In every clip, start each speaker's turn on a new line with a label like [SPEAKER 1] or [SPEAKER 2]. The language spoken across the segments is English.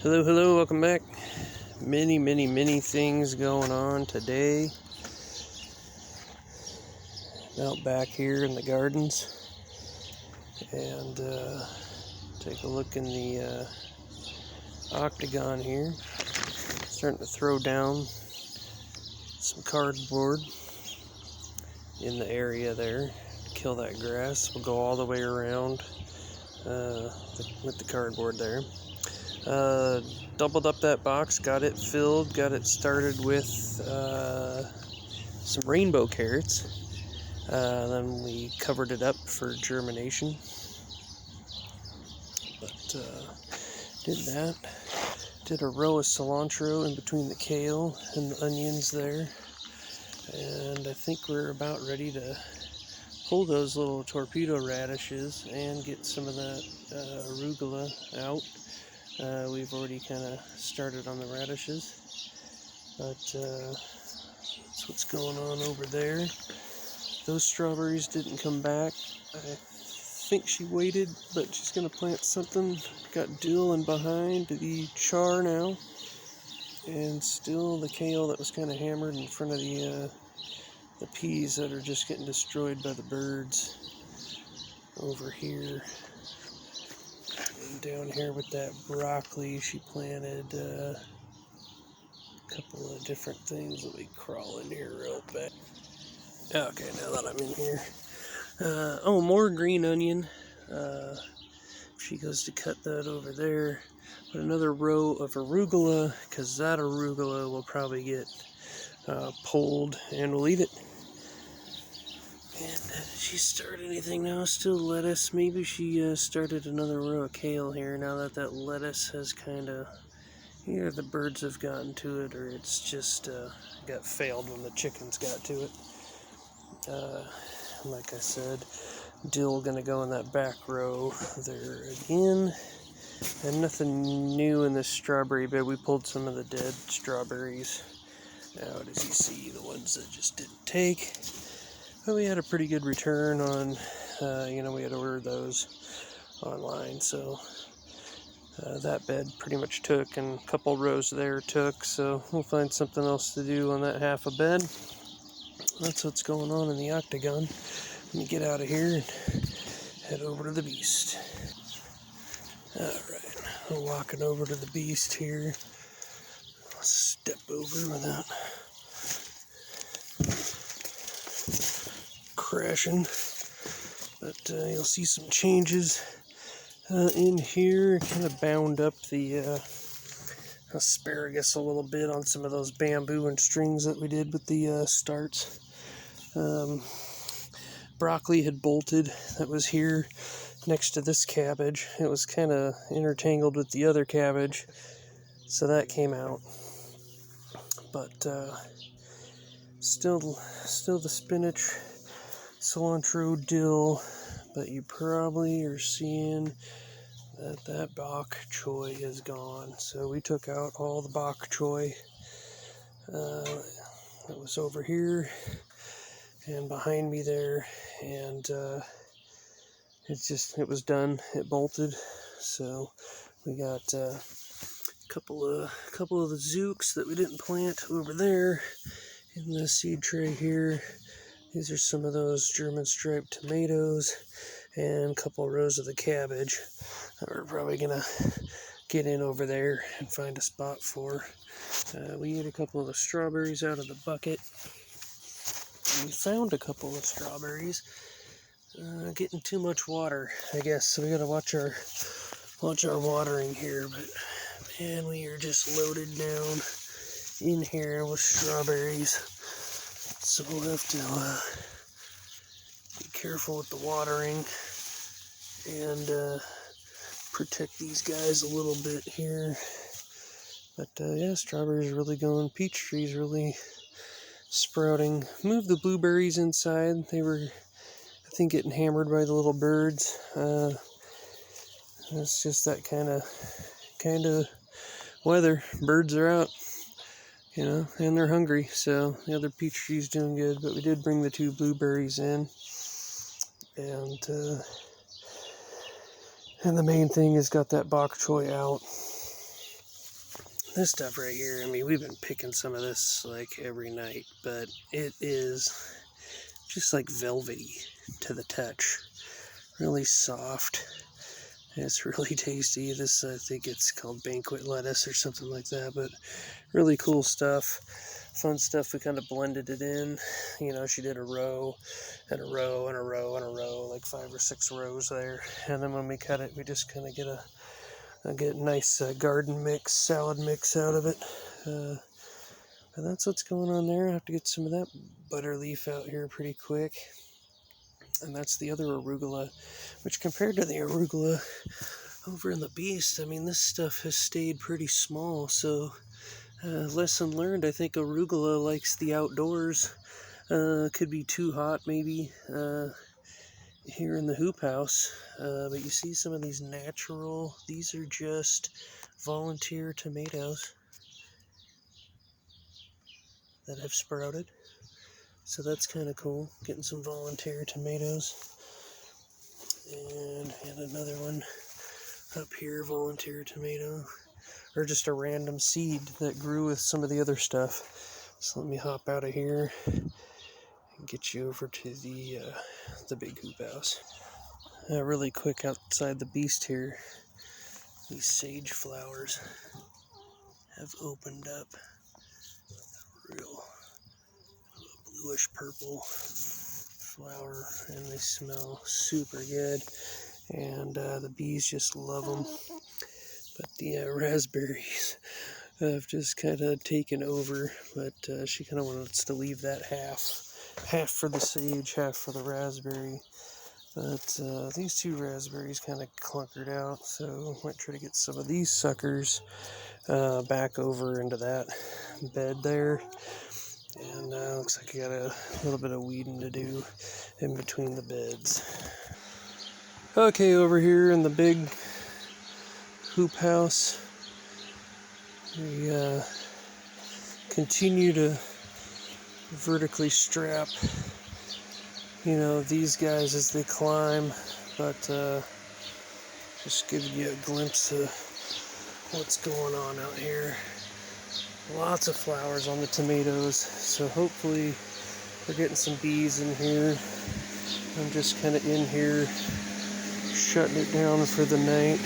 [SPEAKER 1] Hello, hello, welcome back. Many things going on today. Out back here in the gardens. And take a look in the octagon here. Starting to throw down some cardboard in the area there to kill that grass. We'll go all the way around with the cardboard there. Doubled up that box, got it filled, got it started with some rainbow carrots. Then we covered it up for germination. But did that. Did a row of cilantro in between the kale and the onions there. And I think we're about ready to pull those little torpedo radishes and get some of that arugula out. We've already kind of started on the radishes, but that's what's going on over there. Those strawberries didn't come back. I think she waited, but she's going to plant something. Got dill in behind the char now, and still the kale that was kind of hammered in front of the peas that are just getting destroyed by the birds over here. And down here with that broccoli, she planted a couple of different things. Let me crawl in here real bit. Okay, now that I'm in here. More green onion. She goes to cut that over there. Put another row of arugula, because that arugula will probably get pulled, and we'll eat it. And did she start anything now? Still lettuce. Maybe she started another row of kale here now that lettuce has kind of... Either the birds have gotten to it, or it's just got failed when the chickens got to it. Like I said, dill gonna go in that back row there again. And nothing new in this strawberry bed. We pulled some of the dead strawberries out, as you see, the ones that just didn't take. But we had a pretty good return on, we had ordered those online, so that bed pretty much took, and a couple rows there took, so we'll find something else to do on that half a bed. That's what's going on in the octagon. Let me get out of here and head over to the beast. Alright, I'm walking over to the beast here. I'll step over without crashing. But you'll see some changes in here. Kind of bound up the asparagus a little bit on some of those bamboo and strings that we did with the starts. Broccoli had bolted. That was here next to this cabbage. It was kind of intertangled with the other cabbage, so that came out. But still the spinach, cilantro, dill. But you probably are seeing that bok choy is gone. So we took out all the bok choy that was over here and behind me there, and it was done. It bolted. So we got a couple of the zooks that we didn't plant over there in the seed tray here. These are some of those German striped tomatoes and a couple rows of the cabbage that we're probably gonna get in over there and find a spot for. We ate a couple of the strawberries out of the bucket. We found a couple of strawberries. Getting too much water, I guess, so we gotta watch our watering here. But man, we are just loaded down in here with strawberries, so we'll have to be careful with the watering and protect these guys a little bit here. But yeah, strawberries are really going. Peach trees really sprouting. Moved the blueberries inside. They were, I think, getting hammered by the little birds. It's just that kind of weather. Birds are out, and they're hungry. So the other peach tree's doing good. But we did bring the 2 blueberries in, and the main thing is got that bok choy out. this stuff right here, I mean, we've been picking some of this like every night, but it is just like velvety to the touch. Really soft. It's really tasty. This, I think it's called banquet lettuce or something like that, but really cool stuff. Fun stuff. We kind of blended it in. You know, she did a row and a row and a row and a row, like 5 or 6 rows there. And then when we cut it, we just kind of get a nice garden mix, salad mix out of it. And that's what's going on there. I have to get some of that butter leaf out here pretty quick. And that's the other arugula, which compared to the arugula over in the Beast, I mean, this stuff has stayed pretty small. So lesson learned, I think arugula likes the outdoors. Could be too hot maybe here in the hoop house. But you see some of these natural, these are just volunteer tomatoes that have sprouted. So that's kind of cool, getting some volunteer tomatoes. And another one up here, volunteer tomato. Or just a random seed that grew with some of the other stuff. So let me hop out of here and get you over to the big hoop house. Really quick, outside the Beast here, these sage flowers have opened up. Real bluish purple flower, and they smell super good. And the bees just love them. But the raspberries have just kind of taken over, but she kind of wants to leave that half for the sage, half for the raspberry. But these 2 raspberries kind of clunkered out, so I might try to get some of these suckers back over into that bed there. And looks like I got a little bit of weeding to do in between the beds. Okay, over here in the big hoop house, we continue to vertically strap, you know, these guys as they climb, but just giving you a glimpse of what's going on out here. Lots of flowers on the tomatoes, so hopefully we're getting some bees in here. I'm just kind of in here shutting it down for the night.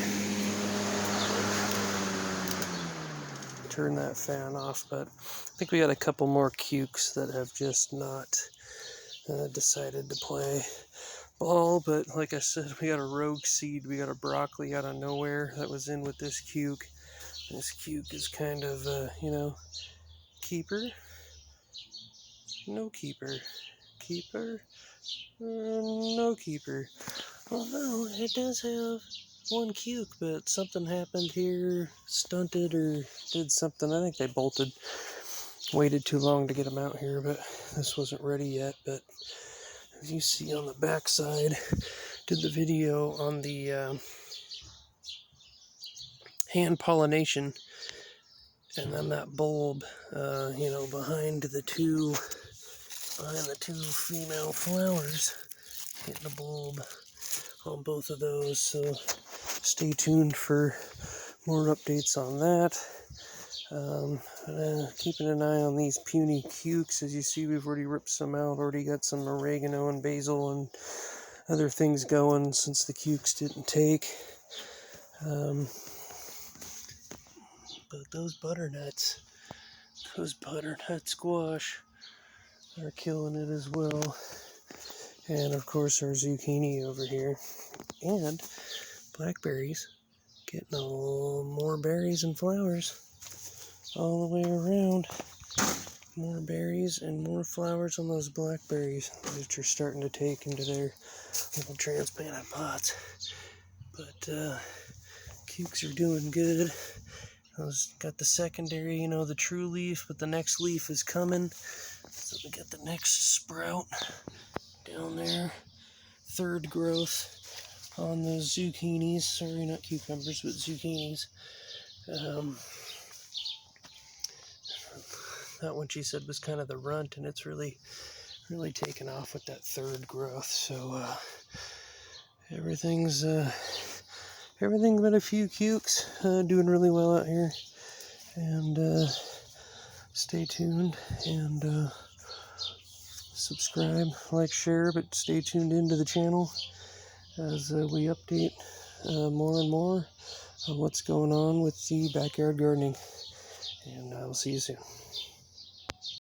[SPEAKER 1] Turn that fan off, but I think we got a couple more cukes that have just not decided to play ball. But like I said, we got a rogue seed, we got a broccoli out of nowhere that was in with this cuke. This cuke is kind of, you know, keeper, no keeper, keeper, no keeper. Although it does have 1 cuke, but something happened here, stunted or did something. I think they bolted, waited too long to get them out here, but this wasn't ready yet. But as you see on the back side, did the video on the hand pollination, and then that bulb, you know, behind the two female flowers, hitting the bulb on both of those. So stay tuned for more updates on that. Keeping an eye on these puny cukes. As you see, we've already ripped some out, already got some oregano and basil and other things going since the cukes didn't take. But those butternut squash are killing it as well. And of course our zucchini over here. And blackberries, getting more berries and flowers all the way around. More berries and more flowers on those blackberries, which are starting to take into their little transplanted pots. But cukes are doing good. Got the secondary, you know, the true leaf, but the next leaf is coming. So we got the next sprout down there. 3rd growth on the zucchinis. Sorry, not cucumbers, but zucchinis. That one she said was kind of the runt, and it's really taken off with that 3rd growth. So everything but a few cukes, doing really well out here. And stay tuned and subscribe, like, share, but stay tuned into the channel as we update more and more on what's going on with the backyard gardening. And I'll see you soon.